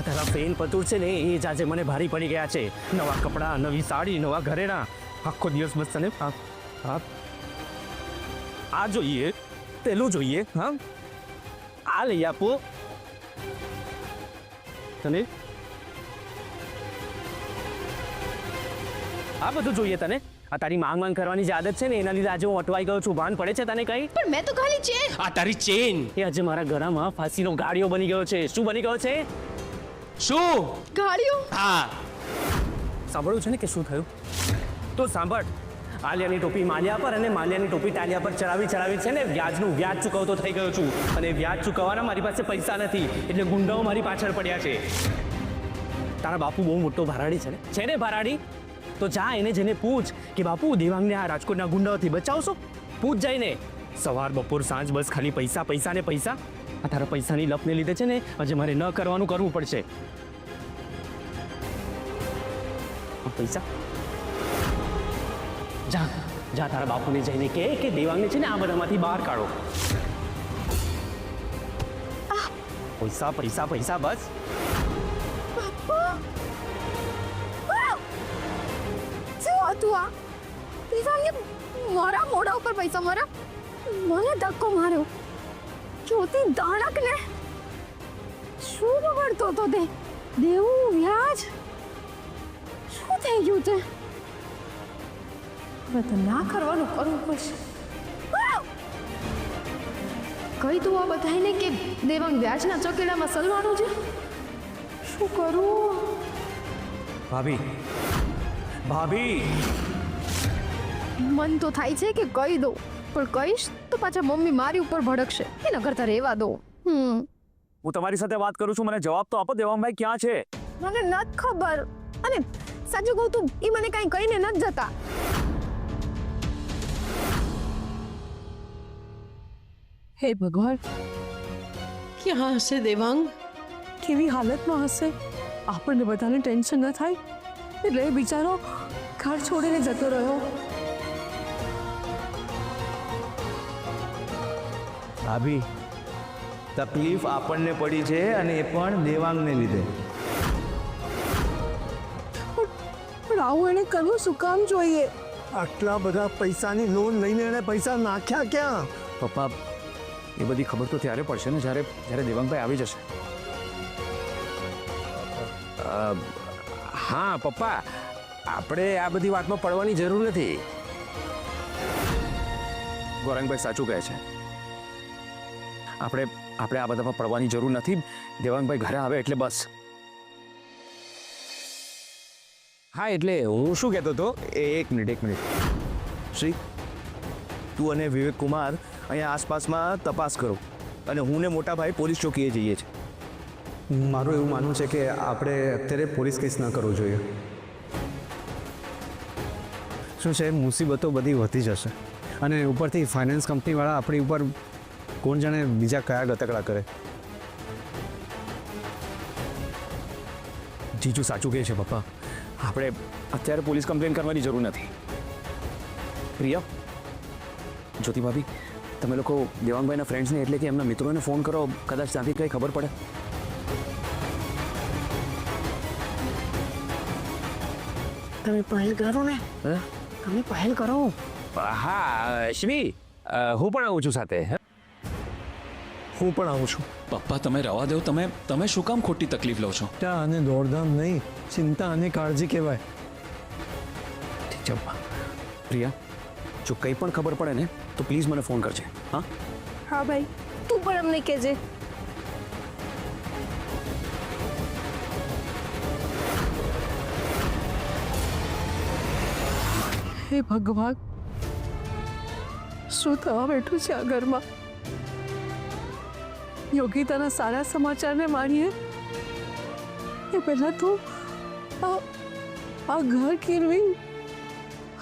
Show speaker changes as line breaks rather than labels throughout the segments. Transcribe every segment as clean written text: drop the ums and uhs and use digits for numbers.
આ તારા ફેન પતુર છે ને એ જ આજે મને ભારી પડી ગયા છે. નવા કપડાં, નવી સાડી, નવા ઘરેણાં. આખો દિવસ બસ તને આ જોઈએ, પેલું જોઈએ. હા, આ લઈ આપો તને, આ બધું જોઈએ તને. આ તારી માંગ કરવાની જે આદત છે ને એના લીધે આજે હું અટવાઈ ગયો છું. ભાન પડે છે તને કઈ?
પણ મેં તો ખાલી ચેન.
આ તારી ચેન એ આજે મારા ગળામાં ફાંસીનો ગાળિયો બની ગયો છે. શું બની ગયો છે? શું?
ગાળિયો?
હા, સાંભળ્યું છે ને કે શું થયું? તો સાંભળ. આલિયાની ટોપી માલિયા પર અને માલિયાની ટોપી ટાલિયા પર ચડાવી છે ને વ્યાજનું વ્યાજ ચૂકવતો થઈ ગયો છું. અને વ્યાજ ચૂકવવાના મારી પાસે પૈસા નથી, એટલે ગુંડાઓ મારી પાછળ પડ્યા છે. તારા બાપુ બહુ મોટો ભરાડી છે ને ભરાડી? તો જા એને જઈને પૂછ કે બાપુ દેવાંગને આ રાજકોટના ગુંડાઓથી બચાવશો. પૂછ જઈને. સવાર બપોર સાંજ બસ ખાલી પૈસા પૈસા ને પૈસા. આ તારા પૈસાની લપને લીધે છે ને આજે મારે ન કરવાનું કરવું પડશે. પૈસા જા જા તારા બાપુને જઈને કહે કે દેવાંગને છે ને આ બધામાંથી બહાર કાઢો. પૈસા પૈસા પૈસા બસ.
તું આ દેવાંગે મારા મોઢા ઉપર પૈસા મારા, મને ધક્કો માર્યો. જોતી દાણક ને શું બગડતો હતો તે? દેવું વ્યાજ શું થઈ ગયું તે? હવે તો ના કરવાનું કરવું પડશે. કઈ તું આ બધાને કે દેવાંગ વ્યાજના ચોકેડામાં સલવાનું છે? શું કરું?
ભાભી ભાભી
મન તો થાય છે કે કહી દઉં, પણ કહીશ તો પાછા મમ્મી મારી ઉપર ભડકશે. એના કરતા રહેવા દો.
હું તમારી સાથે વાત કરું છું, મને જવાબ તો આપો. દેવાંગભાઈ ક્યાં છે?
મને નથી ખબર. અને સાચું કહું તું એ મને કાંઈ કહીને નથી જતા.
હે ભગવાન,
ક્યાં હશે દેવાંગ?
કેવી હાલતમાં હશે? આપણને બધાને ટેન્શન ન થાય એટલે એ બિચારો ઘર છોડીને જતો રહ્યો.
ભાભી, તકલીફ આપણને પડી છે અને એ પણ દેવાંગને લીધે.
પણ આવું એને કરવું શું કામ જોઈએ?
આટલા બધા પૈસાની લોન લઈને એને પૈસા નાખ્યા ક્યાં?
પપ્પા, એ બધી ખબર તો ત્યારે પડશે ને જ્યારે દેવાંગભાઈ આવી જશે. હા પપ્પા, આપણે આ બધી વાતમાં પડવાની જરૂર નથી. ગૌરાંગભાઈ સાચું કહે છે. આપણે આ બધામાં પડવાની જરૂર નથી. દેવાંગભાઈ ઘરે આવે એટલે બસ. હા, એટલે હું શું કહેતો હતો, એક મિનિટ.
શ્રી, તું અને વિવેક કુમાર અહીંયા આસપાસમાં તપાસ કરો અને હું ને મોટા ભાઈ પોલીસ ચોકીએ જઈએ છીએ.
મારું એવું માનવું છે કે આપણે અત્યારે પોલીસ કેસ ન કરવો જોઈએ. શું છે, મુસીબતો બધી વધી જશે અને ઉપરથી ફાઇનાન્સ કંપનીવાળા આપણી ઉપર કોણ જાણે બીજા કયા ગતકડા કરે.
જીજુ સાચું કહે છે પપ્પા. આપણે અત્યારે પોલીસ કમ્પ્લેન કરવાની જરૂર નથી. પ્રિયા, જ્યોતિ ભાભી, તમે લોકો દેવાંગભાઈના ફ્રેન્ડ્સને એટલે કે એમના મિત્રોને ફોન કરો, કદાચ ત્યાંથી કંઈ ખબર પડે.
તમે પહેલ કરો ને. તમે પહેલ કરો.
હા શ્રી, હું પણ આવું છું સાથે.
હું પણ આવું છું.
પપ્પા તમે રવા દો. તમે શું કામ ખોટી તકલીફ લો છો?
ચિંતા અને દોડધામ નહીં, ચિંતા અને કાળજી કહેવાય.
ઠીક છે પપ્પા. પ્રિયા, જો કંઈ પણ ખબર પડે ને તો પ્લીઝ મને ફોન કરજે. હા
હા ભાઈ, તું પણ અમને કહેજે.
હે ભગવાન, શું થવા બેઠું છે આ ઘરમાં? યોગિતાના સારા સમાચારને માણીએ એ પહેલા તો આ ઘર કેળવી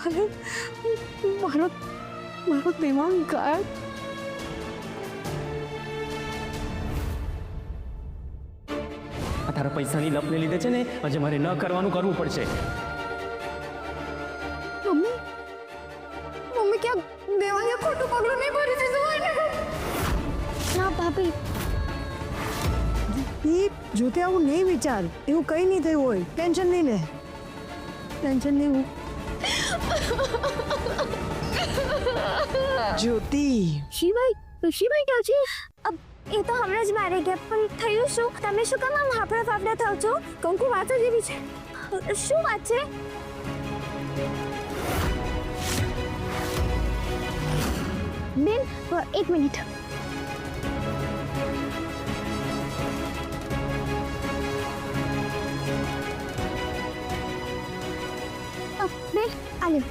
અને મારો દેવાંગ ગાયબ.
આ તારા પૈસાની લપને લીધે છે ને આજે મારે ન કરવાનું કરવું પડશે.
મમ્મી ક્યાં દેવાંગે ખોટું પગલું નહીં ભરી દીધું હોય ને? ના ભાભી,
જોતે આવું નહીં વિચાર, એવું કંઈ નહીં થયું હોય, ટેન્શન નહીં લે, ટેન્શન નહીં. જ્યોતિ,
શિવાઈ ક્યાં છે? એ તો હમણાં જ મારે ગયા, પણ થયું શું? તમે શું કામ આમ હાફડા ફાફડા થાવ છો? કંકુ વાતો જેવી છે. શું વાત છે? બેન, એક મિનિટ. બેન, આલ્યો.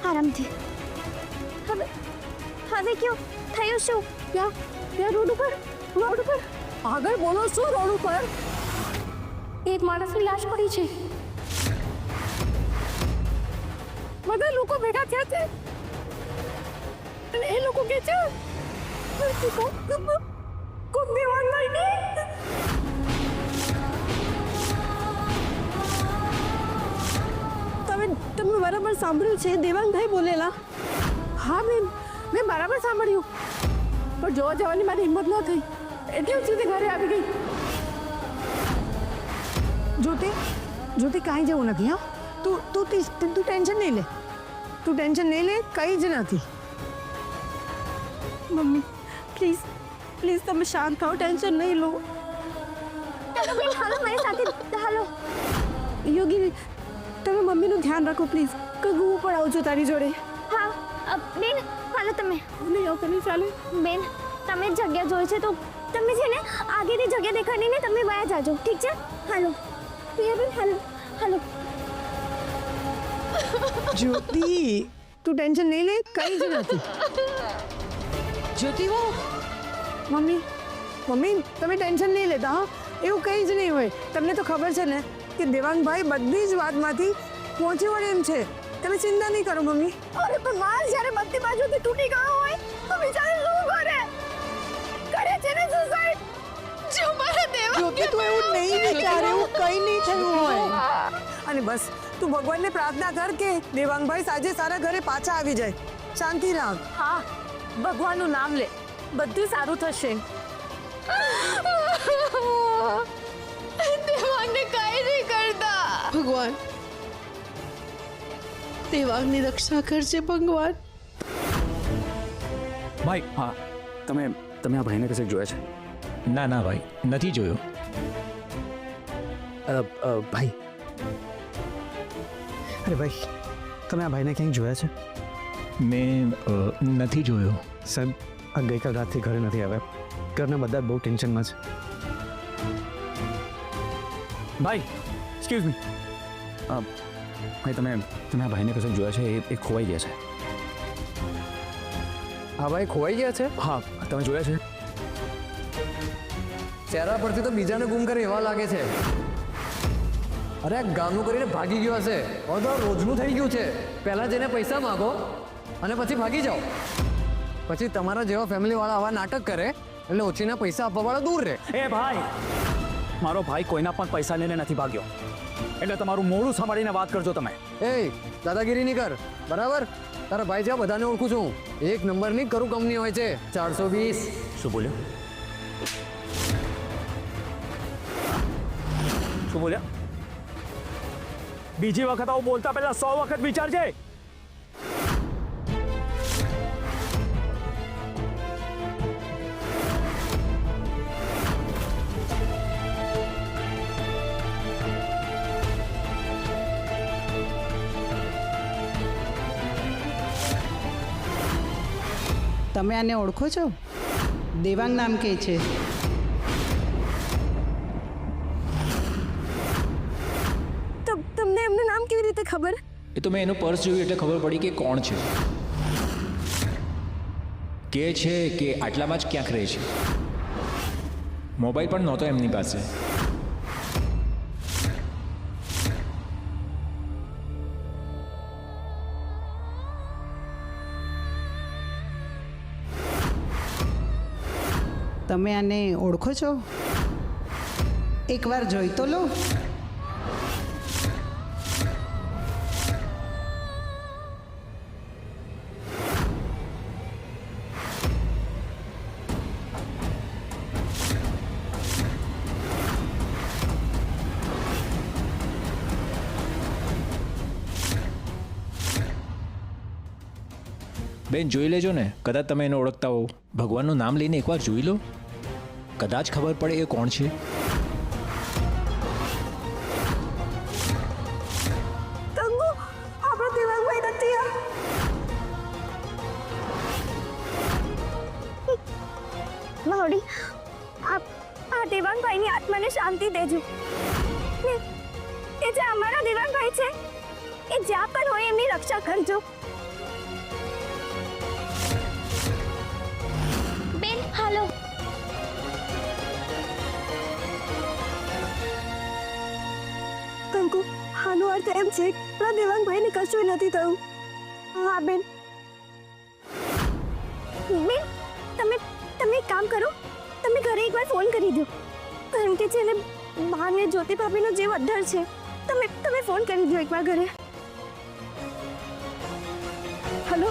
આરામથી. હવે કયો થયું શું?
ત્યાં રોડ ઉપર આગળ બોલો, શું રોડ ઉપર?
એક માણસની લાશ પડી છે.
બધા લોકો ભેગા થયા છે અને એ લોકો કે છે કોક દેવાન લઈને. તમે બરાબર સાંભળ્યું છે? દેવાંગભાઈ બોલેલા. હા બેન, મેં બરાબર સાંભળ્યું, પણ જોવા જવાની મારી હિંમત ન થઈ એટલે હું સીધી ઘરે આવી ગઈ. જ્યોતિ કાંઈ જેવું નથી. હા, તું ટેન્શન નહીં લે, કંઈ જ નથી. મમ્મી પ્લીઝ તમે શાંત થાઓ, ટેન્શન નહીં લો.
બેન, હાલો મારી સાથે, હાલો.
યોગી, તમે મમ્મીનું ધ્યાન રાખો પ્લીઝ. કંઈક હું પણ આવું છું તારી જોડે.
હા બેન, હાલો તમે.
નહીં આવું તમે, ચાલે.
બેન, તમે જ જગ્યા જોઈ છે તો તમે છે ને આગળની જગ્યા દેખાડીને તમે બહાર જાજો, ઠીક છે? હાલો પ્રિયાબેન, હાલો.
જ્યોતિ, તું ટેન્શન નહીં લે, કંઈ જ નથી.
જ્યોતિ વો
મમ્મી તમે ટેન્શન નહીં લેતા. હા, એવું કંઈ જ નહીં હોય. તમને તો ખબર છે ને કે દેવાંગભાઈ બધી જ વાતમાંથી પહોંચી વળે એમ છે. તમે ચિંતા નહીં કરો મમ્મી. અરે પણ માલ જ્યારે બધી બાજુથી તૂટી ગયો હોય તો બિચારો શું કરે છે ને સુસાઇડ. જો મારા દેવા, જ્યોતિ તું એવું નહીં વિચાર, એવું કંઈ નહીં થયું હોય. અને બસ તું ભગવાનને પ્રાર્થના કર કે દેવાંગભાઈ સાજે સારા ઘરે પાછા આવી જાય. શાંતિ રાખ. હા, ભગવાનનું નામ લે, બધું સારું થશે.
દેવાંગને કાંઈ નહીં કરતા.
ભગવાન દેવાંગની રક્ષા કરજે ભગવાન.
ભાઈ હા તમે આ ભાઈને કશે જોયા છે? ના ના ભાઈ, નથી જોયો.
ભાઈ, અરે ભાઈ, તમે આ ભાઈને ક્યાંય જોયા છે?
મેં નથી જોયો.
સાહેબ, આ ગઈકાલ રાતથી ઘરે નથી આવ્યા. ઘરના બધા બહુ ટેન્શનમાં છે.
ભાઈ એક્સક્યુઝ મી, ભાઈ તમે આ ભાઈને કશે જોયા છે? એ ખોવાઈ ગયા છે.
હા ભાઈ, ખોવાઈ ગયા છે.
હા, તમે જોયા છે?
ચહેરા પરથી તો બીજાને ગુમ કરે એવા લાગે છે. અરે આ ગામનું કરીને ભાગી ગયો હશે. હવે તો રોજનું થઈ ગયું છે. પહેલાં જઈને પૈસા માગો અને પછી ભાગી જાઓ. પછી તમારા જેવા ફેમિલીવાળા આવા નાટક કરે એટલે ઓછીના પૈસા આપવાવાળા દૂર રહે.
એ ભાઈ, મારો ભાઈ કોઈના પણ પૈસા લઈને નથી ભાગ્યો, એટલે તમારું મોડું સાંભળીને વાત કરજો તમે.
એ દાદાગીરી નહીં કર, બરાબર? તારા ભાઈ છે, બધાને ઓળખું છું. એક નંબરની કરું કંપની હોય છે. 420.
શું બોલ્યો? શું બોલ્યા? બીજી વખત આવું બોલતા પહેલા 100 વખત વિચારજે.
તમે આને ઓળખો છો? દેવાંગ નામ કે છે.
તમને એમનું નામ કેવી રીતે ખબર?
એ તો મેં એનું પર્સ જોયું એટલે ખબર પડી કે કોણ છે. કે છે કે આટલામાં જ ક્યાંક રહે છે. મોબાઈલ પણ નહોતો એમની પાસે.
તમે આને ઓળખો છો? એકવાર જોઈ તો લો.
બેન જોઈ લેજો ને, કદાચ તમે એને ઓળખતા હો. ભગવાનનું નામ લઈને એકવાર જોઈ લો, કદાચ ખબર પડે એ કોણ છે.
તંગુ આપણો દેવાંગભાઈ નથી આ.
માવડી આ દેવાંગભાઈની આત્માને શાંતિ દેજો. એ જે અમારા દેવાંગભાઈ છે એ જ્યાં પણ હોય એમની રક્ષા કરજો. બેન હાલો. તંકુ આનો અર્થ એમ છે કે આપણા દેવાંગભાઈને કશું નથી થયું. હા બેન. બેન તમે તમે એક કામ કરો, તમે ઘરે એકવાર ફોન કરી દો, કારણ કે છે ને બહારને જ્યોતિ ભાભીનો જીવ અદ્ધર છે. તમે ફોન કરી દો એકવાર ઘરે. હલો.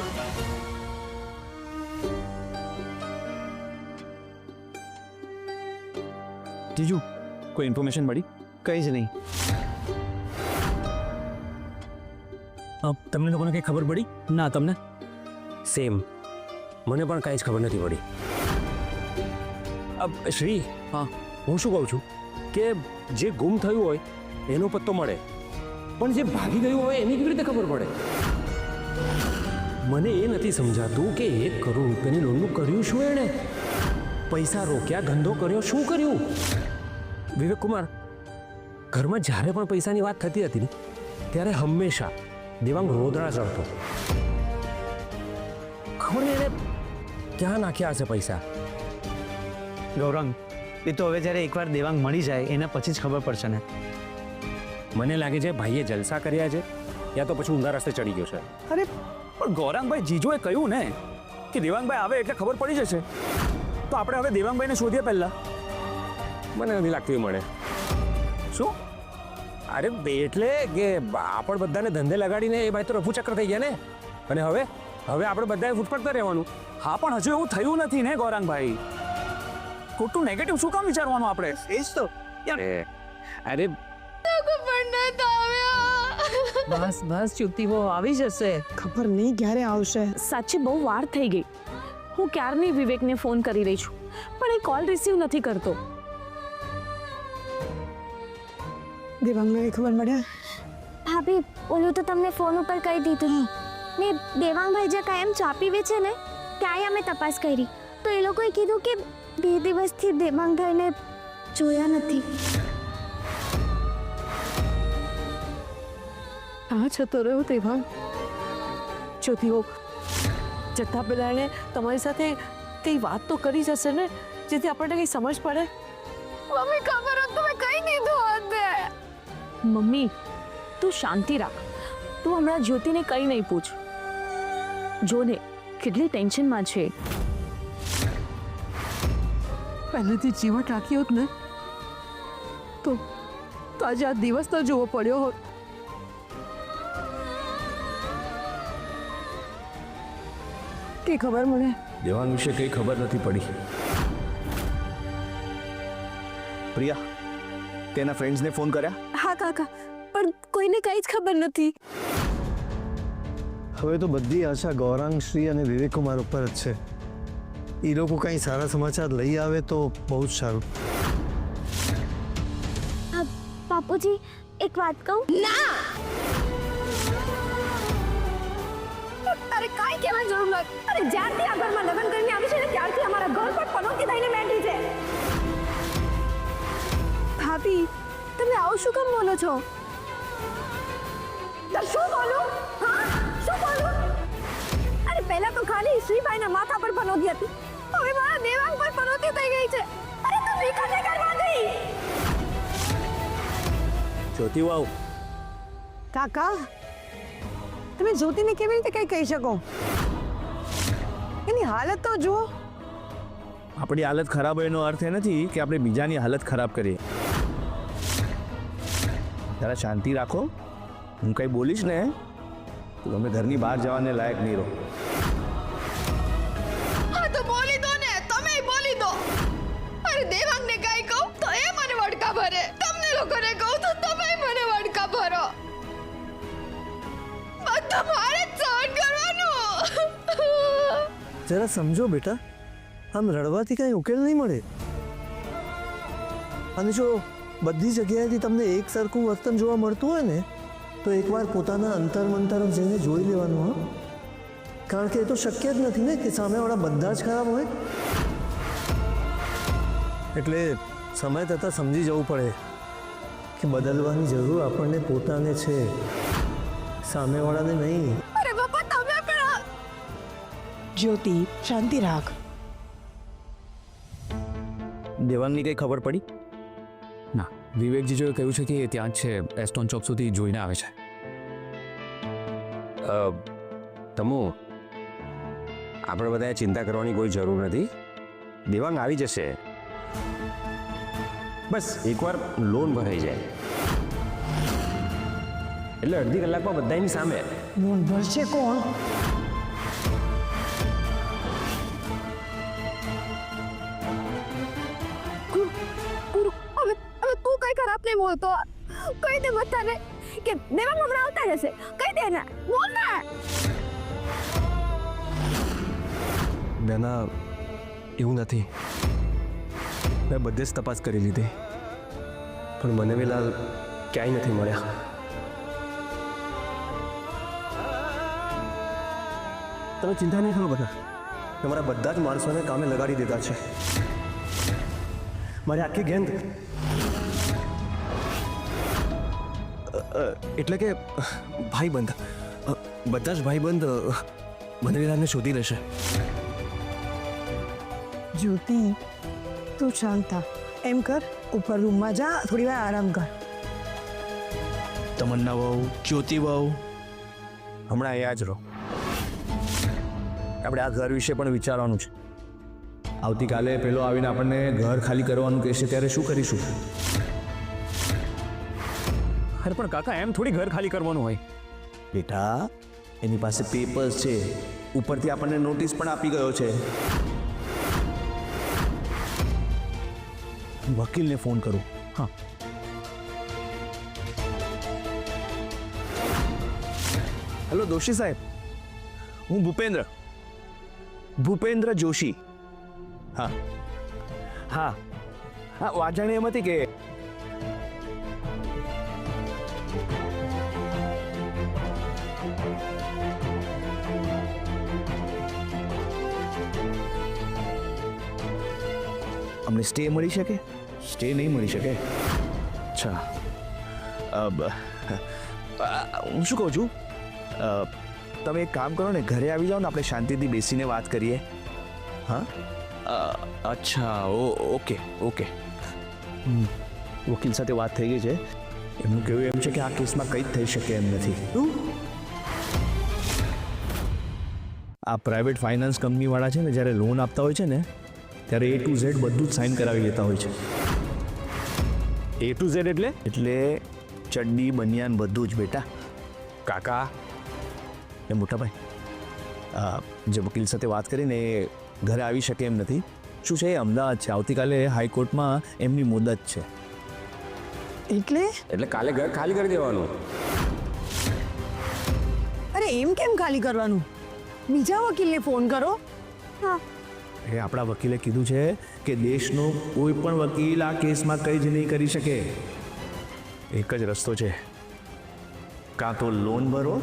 જીજુ કોઈ ઇન્ફોર્મેશન મળી?
કંઈ જ નહીં.
તમને લોકોને કંઈ ખબર પડી?
ના, તમને?
સેમ, મને પણ કાંઈ જ ખબર નથી પડી. શ્રી,
હા,
હું શું કહું છું કે જે ગુમ થયું હોય એનો પત્તો મળે, પણ જે ભાગી ગયું હોય એની કેવી રીતે ખબર પડે? મને એ નથી સમજાતું કે 1 કરોડ રૂપિયાની લોનનું કર્યું શું એણે? પૈસા રોક્યા, ધંધો કર્યો, શું કર્યું? વિવેક કુમાર, ઘરમાં જ્યારે પણ પૈસાની વાત થતી હતી ને ત્યારે હંમેશા દેવાંગ રોદડા ચડતો. ખબર નહીં એને ક્યાં નાખ્યા હશે પૈસા.
ગૌરંગ, એ તો હવે જ્યારે એકવાર દેવાંગ મળી જાય એના પછી જ ખબર પડશે ને.
મને લાગે છે ભાઈએ જલસા કર્યા છે, યા તો પછી ઊંધા રસ્તે ચડી ગયો છે.
અરે પણ ગૌરાંગભાઈ, જીજુએ કહ્યું ને કે દેવાંગભાઈ આવે એટલે ખબર પડી જશે, તો આપણે હવે દેવાંગભાઈને શોધીએ પહેલા.
મને નથી લાગતું એ મળે.
શું?
અરે એટલે કે આપણે બધાને ધંધે લગાડીને એ ભાઈ તો રફુ ચક્ર થઈ ગયા ને, અને હવે આપણે બધાએ ફૂટપડતા રહેવાનું.
હા, પણ હજુ એવું થયું નથી ને ગૌરાંગભાઈ. ખોટું નેગેટિવ શું કામ વિચારવાનું આપણે? એ જ તો.
અરે
બસ બસ જ્યોતિવો આવી જશે.
ખબર નહીં ક્યારે આવશે.
સાચે બહુ વાર થઈ ગઈ. હું ક્યારની વિવેકને ફોન કરી રહી છું, પણ એ કોલ રિસીવ નથી કરતો.
દેવાંગને ખબર મળ્યા?
ભાભી ઓલું તો તમને ફોન ઉપર કહી દીધું ને. દેવાંગભાઈ જે કાયમ ચા પીવે છે ને ત્યાં અમે તપાસ કરી, તો એ લોકોએ કીધું કે 2 દિવસથી દેવાંગભાઈને જોયા નથી.
આ જતો રહ્યો દેવાંગ. જ્યોતિઓ જતા પહેલા એને તમારી સાથે કઈ વાત તો કરી જશે ને, જેથી આપણને કઈ સમજ પડે.
મમ્મી ખબર હોત તો મેં કહી દીધું હોત ને.
મમ્મી તું શાંતિ રાખ. તું હમણાં જ્યોતિને કંઈ નહીં પૂછ. જો ને કેટલી ટેન્શનમાં છે.
પહેલેથી જીવટ રાખી હોત ને તો આજે આ દિવસ તો જોવો પડ્યો હોત.
કે ખબર મળે?
દેવાંગ વિશે કંઈ ખબર નથી પડી. પ્રિયા, તેના ફ્રેન્ડ્સને ફોન કર્યા?
હા કાકા, પણ કોઈને કંઈ જ ખબર નથી.
હવે તો બધી આશા ગૌરાંગ, શ્રી અને વિવેક કુમાર ઉપર જ છે. એ લોકો કંઈ સારા સમાચાર લઈ આવે તો બહુ જ સારું.
બાપુજી એક વાત કહું? ના. અરે કાંઈ કહેવાની જરૂર નથી. અરે જ્યારથી આ ઘરમાં લગ્ન કરીને આવી છે ને ત્યારથી અમારા ઘર પર પનોતી થઈને બેઠી છે. ભાભી તમે આવું શું કામ બોલો છો? તો શું બોલું? હા શું બોલું? અરે પહેલા તો ખાલી શ્રીભાઈના માથા પર પનોતી હતી, હવે મારા દેવાંગ પર પનોતી થઈ ગઈ છે. અરે તું વિકાને કરવા ગઈ.
જ્યોતિ વાવ,
કાકા, તમે જ્યોતિને કેવી રીતે કંઈ કહી શકો? એની હાલત તો જુઓ.
આપણી હાલત ખરાબ હોય એનો અર્થ એ નથી કે આપણે બીજાની હાલત ખરાબ કરીએ. જરા શાંતિ રાખો. હું કંઈ બોલીશ ને તો તમે ઘરની બહાર જવાને લાયક નહીં રહો.
હા તો બોલી દો ને, તમે બોલી દો. અરે દેવાંગને કાંઈ કહું તો એ મને વડકા ભરે, તમને લોકોને કહું તો તમે મને વડકા ભરો. બધું મારે જ સહન કરવાનું.
જરા સમજો બેટા, આમ રડવાથી કાંઈ ઉકેલ નહીં મળે. અને જો બધી જગ્યાએથી તમને એક સરખું વર્તન જોવા મળતું હોય ને, તો એકવાર પોતાના અંતર જઈને જોઈ લેવાનું. હા, કારણ કે એ તો શક્ય જ નથી ને કે સામેવાળા બધા જ ખરાબ હોય. એટલે સમય થતાં સમજી જવું પડે કે બદલવાની જરૂર આપણને પોતાને છે, સામેવાળાને નહીં.
અરે બાપા તમે પણ
જ્યોતિ, શાંતિ રાખ.
દેવાંગની કંઈ ખબર પડી?
ના, વિવેકજી જોએ કહ્યું છે કે એ ત્યાં જ છે, એસ્ટોન ચોક સુધી જોઈને આવે છે.
તમુ, આપણે બધાએ ચિંતા કરવાની કોઈ જરૂર નથી. દેવાંગ આવી જશે. બસ એકવાર લોન ભરાઈ જાય એટલે અડધી કલાકમાં બધાની સામે.
લોન ભરશે કોણ?
હવે તું કઈ ખરાબ નહીં બોલતો. કહી દે બધાને કે દેવાંગ હમણાં આવતા જશે. કહી દે ને, બોલ ને.
બેના, એવું નથી. મેં બધે જ તપાસ કરી લીધી, પણ મને વેલાલ ક્યાંય નથી મળ્યા.
તમે ચિંતા નહીં કરો બધા. તમારા બધા જ માણસોને કામે લગાડી દીધા છે. મારી આખી ગેંગ એટલે કે ભાઈબંધ, બધા જ ભાઈબંધ બનવેલાને શોધી લેશે.
જ્યોતિ, તું શાંત થા. એમ કર, ઉપર રૂમમાં જા, થોડી વાર આરામ કર.
તમન્ના વહુ, જ્યોતિ વહુ, હમણાં અહીંયા જ રહો. આપણે આ ઘર વિશે પણ વિચારવાનું છે. આવતીકાલે પેલો આવીને આપણને ઘર ખાલી કરવાનું કહેશે, ત્યારે શું કરીશું?
અરે પણ કાકા, એમ થોડી ઘર ખાલી કરવાનું હોય.
બેટા, એની પાસે પેપર્સ છે, ઉપરથી આપણને નોટિસ પણ આપી ગયો છે. વકીલને ફોન કરું. હા, હેલો દોશી સાહેબ, હું ભૂપેન્દ્ર જોશી. હા હા હા, વાત જાણે એમ હતી કે અમને સ્ટે મળી શકે? સ્ટે નહીં મળી શકે. અચ્છા, હું શું કહું છું, તમે એક કામ કરો ને, ઘરે આવી જાઓ ને, આપણે શાંતિથી બેસીને વાત કરીએ. હા, અચ્છા, ઓકે ઓકે. વકીલ સાથે વાત થઈ ગઈ છે. એમનું કહેવું એમ છે કે આ કેસમાં કંઈ જ થઈ શકે એમ નથી. આ પ્રાઇવેટ ફાઇનાન્સ કંપનીવાળા છે ને, જ્યારે લોન આપતા હોય છે ને, ત્યારે A to Z બધું જ સાઇન કરાવી લેતા હોય છે.
A to Z એટલે
ચડ્ડી, બનિયાન બધું જ બેટા.
કાકા,
એ મોટા ભાઈ, જે વકીલ સાથે વાત કરીને એ ઘરે આવી શકે એમ નથી. શું છે, એ અમદાવાદ છે. આવતીકાલે હાઈકોર્ટમાં એમની મુદત છે.
એટલે
કાલે ઘર ખાલી કરી દેવાનું.
અરે એમ કેમ ખાલી કરવાનું? બીજા વકીલને ફોન કરો. હા,
એ આપણા વકીલે કીધું છે કે દેશનો કોઈ પણ વકીલ આ કેસમાં કંઈ જ નહીં કરી શકે. એક જ રસ્તો છે, કાં તો લોન ભરો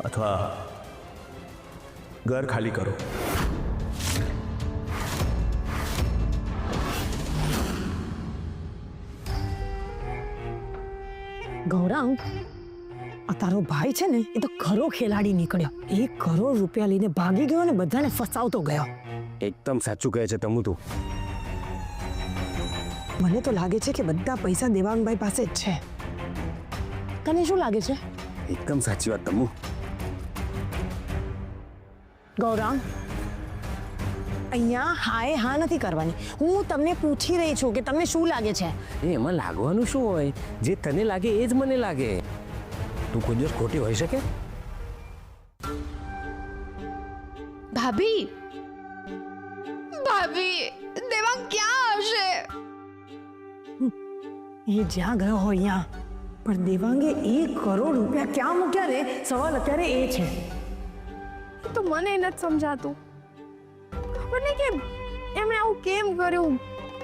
અથવા ઘર ખાલી કરો.
ગૌરાંગ, આ તારો ભાઈ છે ને, એ તો ખરો ખેલાડી નીકળ્યો. 1 કરોડ રૂપિયા લઈને ભાગી ગયો ને બધાને ફસાવતો ગયો.
એકદમ સાચું કહે છે તમુ તું.
મને તો લાગે છે કે બધા પૈસા દેવાંગભાઈ પાસે જ છે. તને શું લાગે છે?
એકદમ સાચી વાત તમુ.
ગૌરાંગ, અહીંયા હાય હા નથી કરવાની. હું તમને પૂછી રહી છું કે તમને શું લાગે છે?
એમાં લાગવાનું શું હોય? જે તને લાગે એ જ મને લાગે. તું કોઈ દિવસ ખોટી હોઈ શકે?
ભાભી, દેવાંગ ક્યાં હશે?
એ જ્યાં ગયો હોય અહીંયા, પણ દેવાંગે 1 કરોડ રૂપિયા ક્યાં મૂક્યા ને, સવાલ અત્યારે એ છે.
તો મને નથી સમજાતું. ખબર નહીં કે એમણે આવું કેમ કર્યું,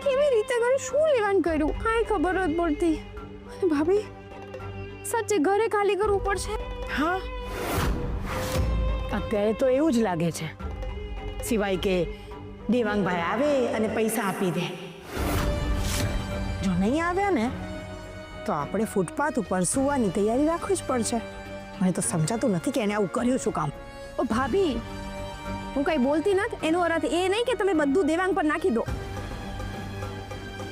કેવી રીતે કર્યું, શું લેવાનું કર્યું, કાંઈ ખબર જ પડતી. ભાભી સાચે ઘરે ખાલી કરવું પડશે.
હા અત્યારે તો એવું જ લાગે છે, સિવાય કે દેવાંગભાઈ આવે અને પૈસા આપી દે. જો નહીં આવ્યા ને તો આપણે ફૂટપાથ ઉપર સુવાની તૈયારી રાખવી જ પડશે. મને તો સમજાતું નથી કે એને આવું કર્યું શું કામ.
ઓ ભાભી, હું કઈ બોલતી નથી, એનો અર્થ એ નહીં કે તમે બધું દેવાંગ પર નાખી દો.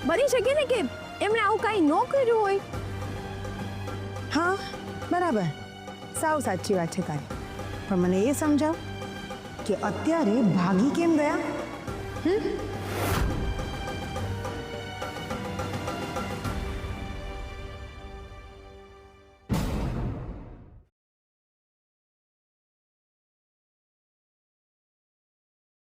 બની શકે ને કે એમણે આવું કાંઈ ન કર્યું હોય.
હા બરાબર, સાવ સાચી વાત છે તારી, પણ મને એ સમજાવ કે અત્યારે ભાગી કેમ ગયા?